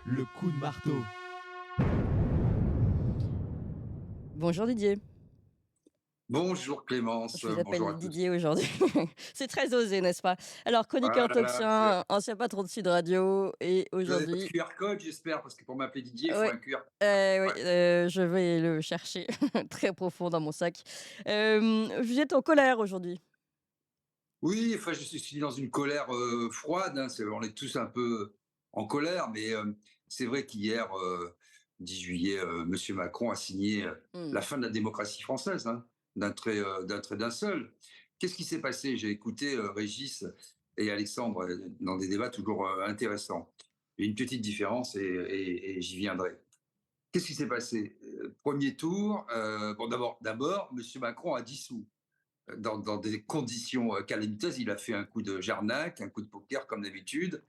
Le coup de marteau. Bonjour Didier, Bonjour Clémence, je vous bonjour à appelle tous. Didier aujourd'hui. C'est très osé, n'est-ce pas? Alors, Ah chroniqueur là là, talkien, ancien patron de Sud Radio et vous avez votre aujourd'hui QR code, j'espère, parce que pour m'appeler Didier, il faut oui, un QR code. oui, Ouais. je vais le chercher très profond dans mon sac. Vous êtes en colère aujourd'hui? Oui, enfin, je suis dans une colère froide, hein, on est tous un peu en colère, mais c'est vrai qu'hier, 10 juillet, M. Macron a signé Mmh. la fin de la démocratie française, hein, d'un seul. Qu'est-ce qui s'est passé? J'ai écouté Régis et Alexandre dans des débats toujours intéressants. Il y a une petite différence et j'y viendrai. Qu'est-ce qui s'est passé? Premier tour, bon d'abord, M. Macron a dissous dans des conditions calamiteuses. Il a fait un coup de jarnac, un coup de poker comme d'habitude.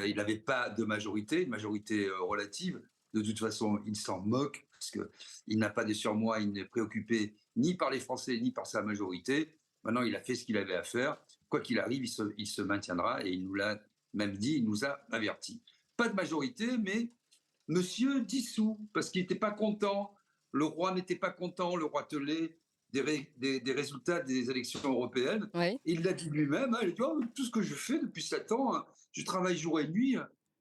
Il n'avait pas de majorité, une majorité relative. De toute façon, il s'en moque parce qu'il n'a pas de surmoi, il n'est préoccupé ni par les Français ni par sa majorité. Maintenant, il a fait ce qu'il avait à faire. Quoi qu'il arrive, il se maintiendra et il nous l'a même dit, il nous a avertis. Pas de majorité, mais Monsieur dissous, parce qu'il n'était pas content, le roi n'était pas content, le roi Tellet, des résultats des élections européennes. Oui. Et il l'a dit lui-même, hein, il a dit oh, tout ce que je fais depuis 7 ans, hein, je travaille jour et nuit,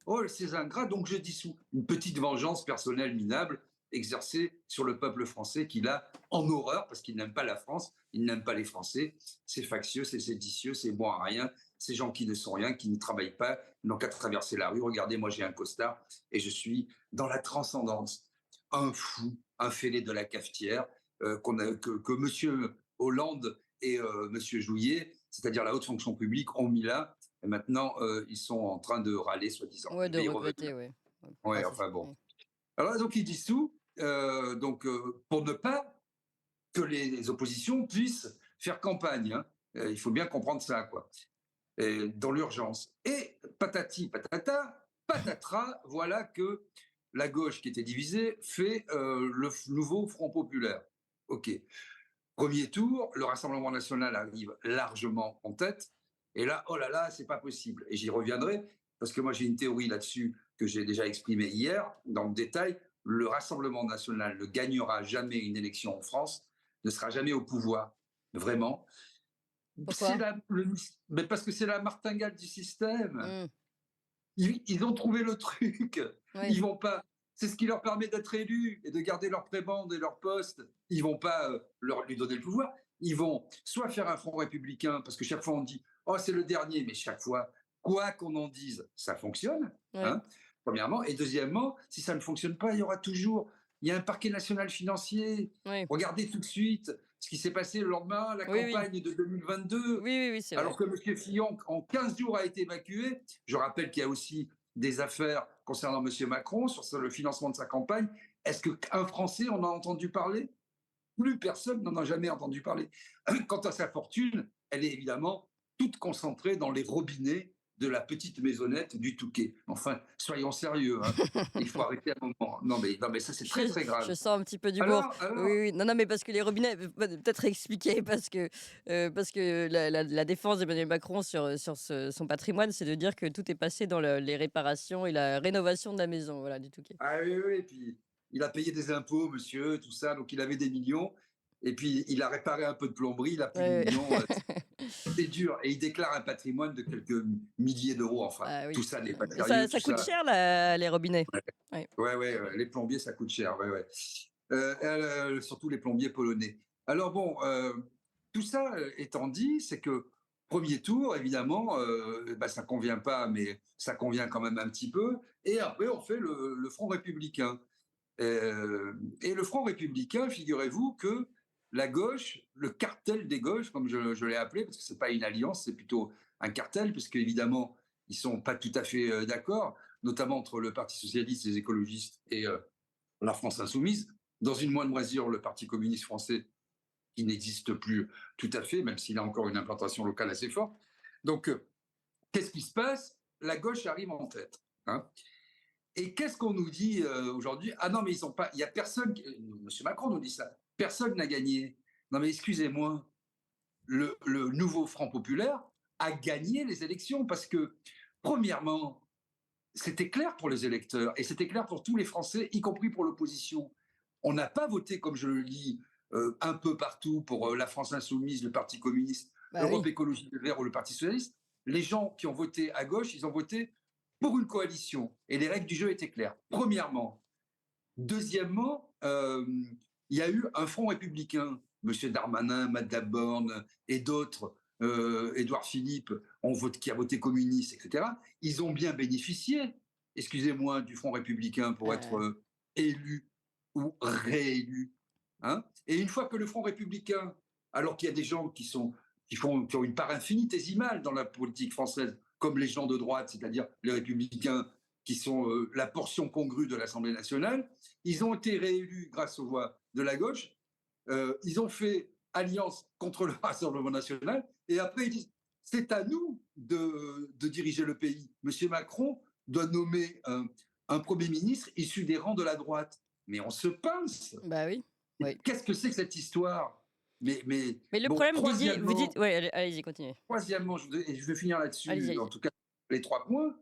oh, c'est ingrat, donc je dissous. Une petite vengeance personnelle minable exercée sur le peuple français qu'il a en horreur, parce qu'il n'aime pas la France, il n'aime pas les Français. C'est factieux, c'est séditieux, c'est bon à rien, ces gens qui ne sont rien, qui ne travaillent pas, n'ont qu'à traverser la rue. Regardez, moi j'ai un costard et je suis dans la transcendance. Un fou, un fêlé de la cafetière, que M. Hollande et M. Jouyet, c'est-à-dire la haute fonction publique, ont mis là. Et maintenant, ils sont en train de râler, soi-disant. Ouais, Il de va y revenir. regretter, ouais. Enfin, Ouais, c'est enfin bon. ouais. Alors, donc, il dissout, pour ne pas que les oppositions puissent faire campagne. Hein. Il faut bien comprendre ça, quoi. Dans l'urgence. Et patati patata, patatras, voilà que la gauche qui était divisée fait le nouveau Front populaire. OK. Premier tour, le Rassemblement national arrive largement en tête. Et là, oh là là, c'est pas possible. Et j'y reviendrai, parce que moi j'ai une théorie là-dessus que j'ai déjà exprimée hier, dans le détail. Le Rassemblement national ne gagnera jamais une élection en France, ne sera jamais au pouvoir, vraiment. C'est Pourquoi? mais parce que c'est la martingale du système. Mmh. Ils ont trouvé le truc. Oui. Ils vont pas. C'est ce qui leur permet d'être élus et de garder leur prébande et leur poste. Ils vont pas lui donner le pouvoir. Ils vont soit faire un front républicain, parce que chaque fois on dit oh c'est le dernier, mais chaque fois, quoi qu'on en dise, ça fonctionne. Oui. Hein, premièrement. Et deuxièmement, si ça ne fonctionne pas, il y aura toujours. Il y a un parquet national financier. Oui. Regardez tout de suite ce qui s'est passé le lendemain, la Oui, oui. campagne de 2022. Oui, oui, oui, c'est vrai. Alors que M. Fillon, en 15 jours, a été évacué. Je rappelle qu'il y a aussi des affaires concernant M. Macron sur le financement de sa campagne. Est-ce qu'un Français en a entendu parler? Plus personne n'en a jamais entendu parler. Quant à sa fortune, elle est évidemment toute concentrée dans les robinets de la petite maisonnette du Touquet. Enfin, soyons sérieux, hein. Il faut arrêter un moment. Non, mais ça, c'est très, très Je grave. sens un petit peu d'humour. Oui, Alors, oui. Non, non, mais parce que les robinets peut-être expliquer parce que la défense d'Emmanuel Macron sur son patrimoine, c'est de dire que tout est passé dans les réparations et la rénovation de la maison, voilà, du Touquet. ah oui, oui, et puis il a payé des impôts, monsieur, tout ça, donc il avait des millions. Et puis il a réparé un peu de plomberie, il a plus de Ouais, millions. C'est dur. Et il déclare un patrimoine de quelques milliers d'euros. Enfin, bah, tout oui. ça n'est pas Mais sérieux, tout ça coûte ça. cher la les robinets. Ouais. Ouais, ouais, les plombiers, ça coûte cher. Ouais, ouais. Surtout les plombiers polonais. Alors bon, tout ça étant dit, c'est que premier tour, évidemment, bah, ça convient pas, mais ça convient quand même un petit peu. Et après, on fait le Front républicain. Et le Front républicain, figurez-vous que la gauche, le cartel des gauches, comme je l'ai appelé, parce que c'est pas une alliance, c'est plutôt un cartel, puisque évidemment, ils sont pas tout à fait d'accord, notamment entre le Parti socialiste, les écologistes et la France insoumise. Dans une moindre mesure, le Parti communiste français, qui n'existe plus tout à fait, même s'il a encore une implantation locale assez forte. Donc, qu'est-ce qui se passe? La gauche arrive en tête. Hein. Et qu'est-ce qu'on nous dit aujourd'hui? Ah non, mais ils ont pas. Il y a personne. Monsieur Macron nous dit ça. Personne n'a gagné. Non, mais excusez-moi. Le nouveau Front populaire a gagné les élections parce que, premièrement, c'était clair pour les électeurs et c'était clair pour tous les Français, y compris pour l'opposition. On n'a pas voté, comme je le lis, un peu partout pour la France insoumise, le Parti communiste, Bah Europe oui. Écologie Les Verts ou le Parti socialiste. Les gens qui ont voté à gauche, ils ont voté pour une coalition. Et les règles du jeu étaient claires. Premièrement. Deuxièmement, il y a eu un front républicain. Monsieur Darmanin, Madame Borne et d'autres, Édouard Philippe, qui a voté communiste, etc. Ils ont bien bénéficié, excusez-moi, du front républicain pour être Heu, élus ou réélus. Hein. Et une fois que le front républicain, alors qu'il y a des gens qui ont une part infinitésimale dans la politique française, comme les gens de droite, c'est-à-dire les républicains, qui sont la portion congrue de l'Assemblée nationale, ils ont été réélus grâce aux voix de la gauche. Ils ont fait alliance contre le Rassemblement national. Et après, ils disent c'est à nous de diriger le pays. Monsieur Macron doit nommer un Premier ministre issu des rangs de la droite. Mais on se pince. Bah oui, oui. Qu'est-ce que c'est que cette histoire mais Mais le bon, problème, Didier, vous dites ouais, allez-y, continuez. troisièmement, et je vais finir Allez-y, là-dessus, en allez-y. tout cas, les 3 points.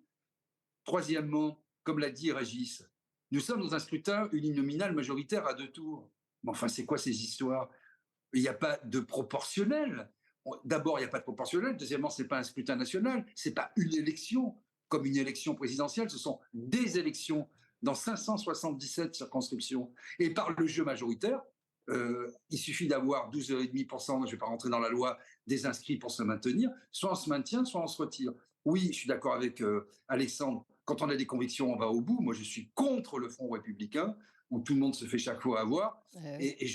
Troisièmement, comme l'a dit Régis, nous sommes dans un scrutin uninominal majoritaire à 2 tours. Mais enfin, c'est quoi ces histoires? Il n'y a pas de proportionnel. D'abord, il n'y a pas de proportionnel. Deuxièmement, ce n'est pas un scrutin national. Ce n'est pas une élection comme une élection présidentielle. Ce sont des élections dans 577 circonscriptions. Et par le jeu majoritaire, il suffit d'avoir 12,5%, je ne vais pas rentrer dans la loi, des inscrits pour se maintenir. Soit on se maintient, soit on se retire. Oui, je suis d'accord avec Alexandre. Quand on a des convictions, on va au bout. Moi, je suis contre le Front républicain, où tout le monde se fait chaque fois avoir. Oui. Et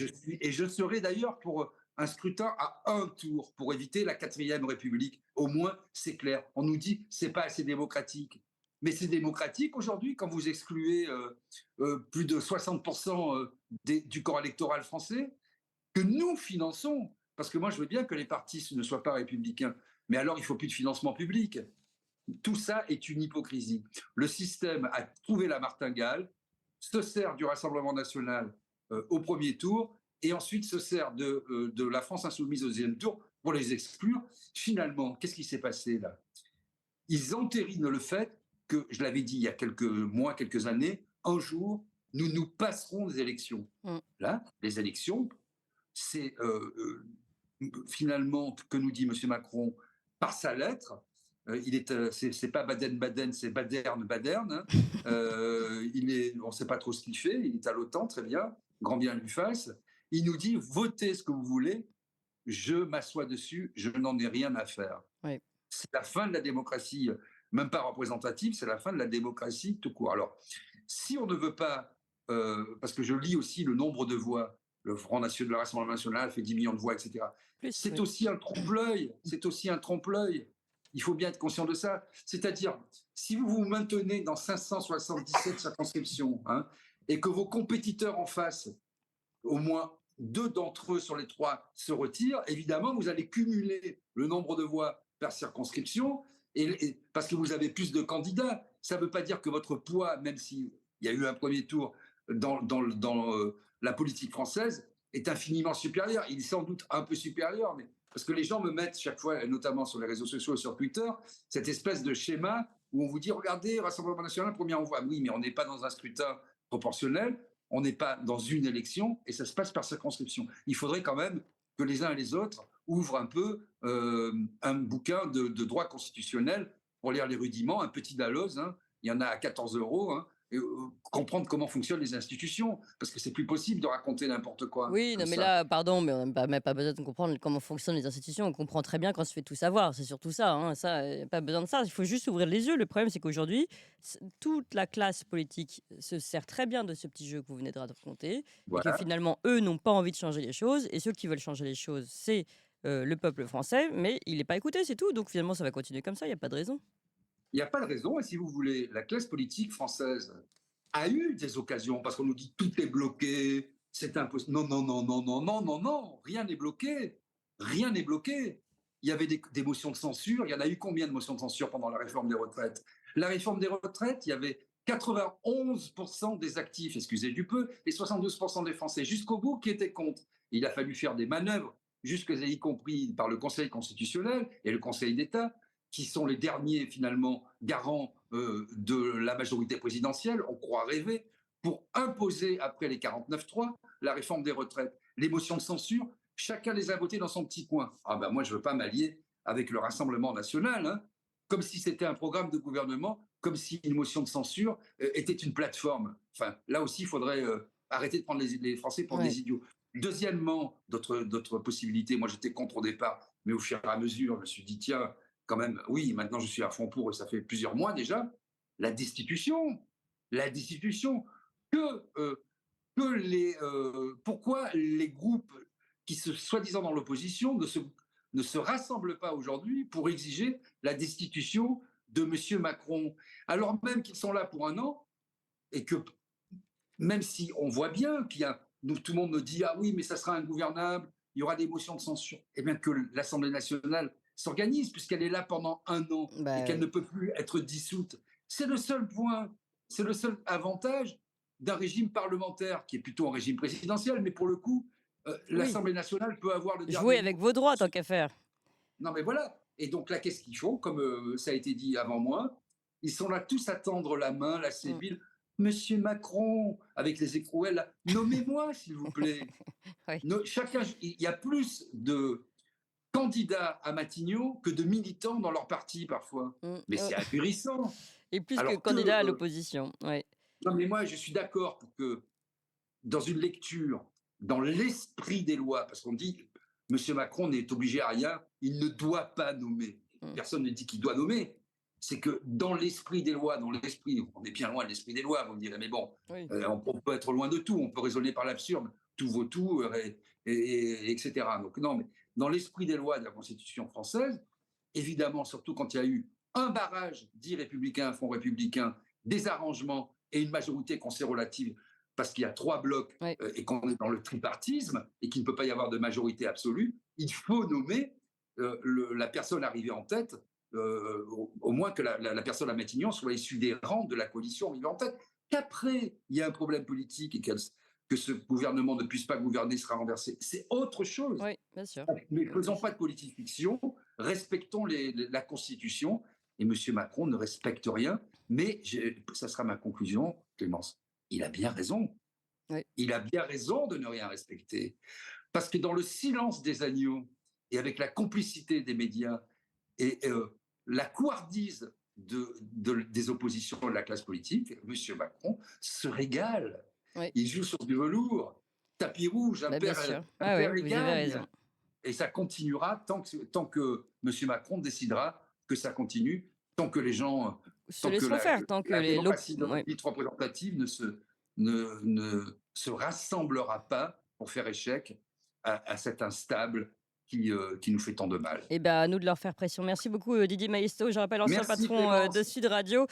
je serai d'ailleurs pour un scrutin à un tour, pour éviter la 4e République. Au moins, c'est clair. On nous dit c'est pas assez démocratique. Mais c'est démocratique aujourd'hui quand vous excluez plus de 60% du corps électoral français que nous finançons. Parce que moi, je veux bien que les partis ne soient pas républicains. Mais alors, il ne faut plus de financement public. Tout ça est une hypocrisie. Le système a trouvé la martingale, se sert du Rassemblement national au premier tour et ensuite se sert de la France insoumise au deuxième tour pour les exclure. Finalement, qu'est-ce qui s'est passé là? Ils entérinent le fait que, je l'avais dit il y a quelques mois, quelques années, un jour, nous passerons des élections. Mmh. Là, les élections, c'est finalement, que nous dit M. Macron par sa lettre, c'est pas Baden-Baden, c'est Baderne-Baderne. Hein. On ne sait pas trop ce qu'il fait, il est à l'OTAN, très bien, grand bien lui fasse. Il nous dit votez ce que vous voulez, je m'assois dessus, je n'en ai rien à faire. Oui. C'est la fin de la démocratie, même pas représentative, c'est la fin de la démocratie tout court. Alors, si on ne veut pas, parce que je lis aussi le nombre de voix, le Front National, le Rassemblement national fait 10 millions de voix, etc. Plus, C'est oui. aussi un trompe-l'œil. C'est aussi un trompe-l'œil. Il faut bien être conscient de ça. C'est-à-dire, si vous vous maintenez dans 577 circonscriptions hein, et que vos compétiteurs en face, au moins 2 d'entre eux sur les 3 se retirent, évidemment, vous allez cumuler le nombre de voix par circonscription parce que vous avez plus de candidats. Ça ne veut pas dire que votre poids, même s'il y a eu un premier tour dans la politique française, est infiniment supérieur. Il est sans doute un peu supérieur, mais parce que les gens me mettent chaque fois, notamment sur les réseaux sociaux et sur Twitter, cette espèce de schéma où on vous dit regardez, Rassemblement national, première voix. Oui, mais on n'est pas dans un scrutin proportionnel, on n'est pas dans une élection et ça se passe par circonscription. Il faudrait quand même que les uns et les autres ouvrent un peu un bouquin de droit constitutionnel pour lire les rudiments, un petit Dalloz, hein, il y en a à 14 €, hein, et, comprendre comment fonctionnent les institutions, parce que c'est plus possible de raconter n'importe quoi Oui, comme non, mais ça. là, pardon, mais on n'a même pas besoin de comprendre comment fonctionnent les institutions. On comprend très bien quand on se fait tout savoir. C'est surtout ça, hein. Ça, pas besoin de ça. Il faut juste ouvrir les yeux. Le problème, c'est qu'aujourd'hui, toute la classe politique se sert très bien de ce petit jeu que vous venez de raconter et que Voilà. finalement, eux n'ont pas envie de changer les choses. Et ceux qui veulent changer les choses, c'est le peuple français, mais il n'est pas écouté, c'est tout. Donc finalement, ça va continuer comme ça. Il n'y a pas de raison. Il n'y a pas de raison, et si vous voulez, la classe politique française a eu des occasions, parce qu'on nous dit tout est bloqué, c'est impossible. Non, non, non, non, non, non, non, non, rien n'est bloqué. Rien n'est bloqué. Il y avait des motions de censure. Il y en a eu combien de motions de censure pendant la réforme des retraites? La réforme des retraites, il y avait 91% des actifs, excusez du peu, et 72% des Français jusqu'au bout qui étaient contre. Il a fallu faire des manœuvres, jusque y compris par le Conseil constitutionnel et le Conseil d'État, qui sont les derniers finalement garants de la majorité présidentielle, on croit rêver, pour imposer après les 49.3 la réforme des retraites, les motions de censure, chacun les a votées dans son petit coin. Ah ben moi je veux pas m'allier avec le Rassemblement national, hein, comme si c'était un programme de gouvernement, comme si une motion de censure était une plateforme. Enfin là aussi il faudrait arrêter de prendre les Français pour Ouais. des idiots. Deuxièmement, d'autres possibilités, moi j'étais contre au départ, mais au fur et à mesure, je me suis dit, tiens, quand même, oui, maintenant je suis à fond pour, et ça fait plusieurs mois déjà, la destitution. La destitution. Que, pourquoi les groupes qui se soi-disant dans l'opposition ne se rassemblent pas aujourd'hui pour exiger la destitution de M. Macron, alors même qu'ils sont là pour un an et que même si on voit bien qu'il y a, nous, tout le monde me dit ah oui, mais ça sera ingouvernable, il y aura des motions de censure, et bien que l'Assemblée nationale s'organise puisqu'elle est là pendant un an et Bah qu'elle ne oui. peut plus être dissoute. C'est le seul point, c'est le seul avantage d'un régime parlementaire qui est plutôt un régime présidentiel, mais pour le coup, Oui. l'Assemblée nationale peut avoir le Jouer dernier avec mot. vos droits, tant qu'à faire. Non, mais voilà. Et donc là, qu'est-ce qu'ils font? Comme ça a été dit avant moi, ils sont là tous à tendre la main, la Mmh. sébile. Monsieur Macron, avec les écrouelles, là, nommez-moi, s'il vous plaît. Oui. Chacun, il y a plus de candidats à Matignon que de militants dans leur parti parfois. Mmh. Mais c'est ahurissant. Et plus que Alors que, candidat à l'opposition. Ouais. non, mais moi, je suis d'accord pour que dans une lecture, dans l'esprit des lois, parce qu'on dit Monsieur Macron n'est obligé à rien, il ne doit pas nommer. Mmh. Personne ne dit qu'il doit nommer. C'est que dans l'esprit des lois, dans l'esprit, on est bien loin de l'esprit des lois, vous me direz, mais bon, Oui. on peut être loin de tout, on peut raisonner par l'absurde, tout vaut tout, etc. Donc non, mais dans l'esprit des lois de la Constitution française, évidemment, surtout quand il y a eu un barrage dit républicain, front républicain, des arrangements et une majorité qu'on sait relative parce qu'il y a trois blocs Oui. et qu'on est dans le tripartisme et qu'il ne peut pas y avoir de majorité absolue, il faut nommer la personne arrivée en tête, au moins que la personne à Matignon soit issue des rangs de la coalition arrivée en tête. Qu'après, il y a un problème politique et que ce gouvernement ne puisse pas gouverner sera renversé. C'est autre chose. Oui, bien sûr. Mais Oui, faisons oui. pas de politique fiction, respectons la Constitution. Et M. Macron ne respecte rien. Mais ça sera ma conclusion, Clémence. Il a bien raison. Oui. Il a bien raison de ne rien respecter. Parce que dans le silence des agneaux et avec la complicité des médias et la couardise des oppositions de la classe politique, M. Macron se régale. Oui. Il joue sur du velours, tapis rouge, Bah, bien sûr. un Ah père oui, et vous avez gagne. raison. Et ça continuera tant que M. Macron décidera que ça continue, tant que les gens, Se tant que laisseront faire tant que la les démocratie ouais. dite représentative ne se rassemblera pas pour faire échec à cet instable qui nous fait tant de mal. Et ben, à nous de leur faire pression. Merci beaucoup, Didier Maïsto. Je rappelle, ancien Merci patron, de Clémence. Sud Radio.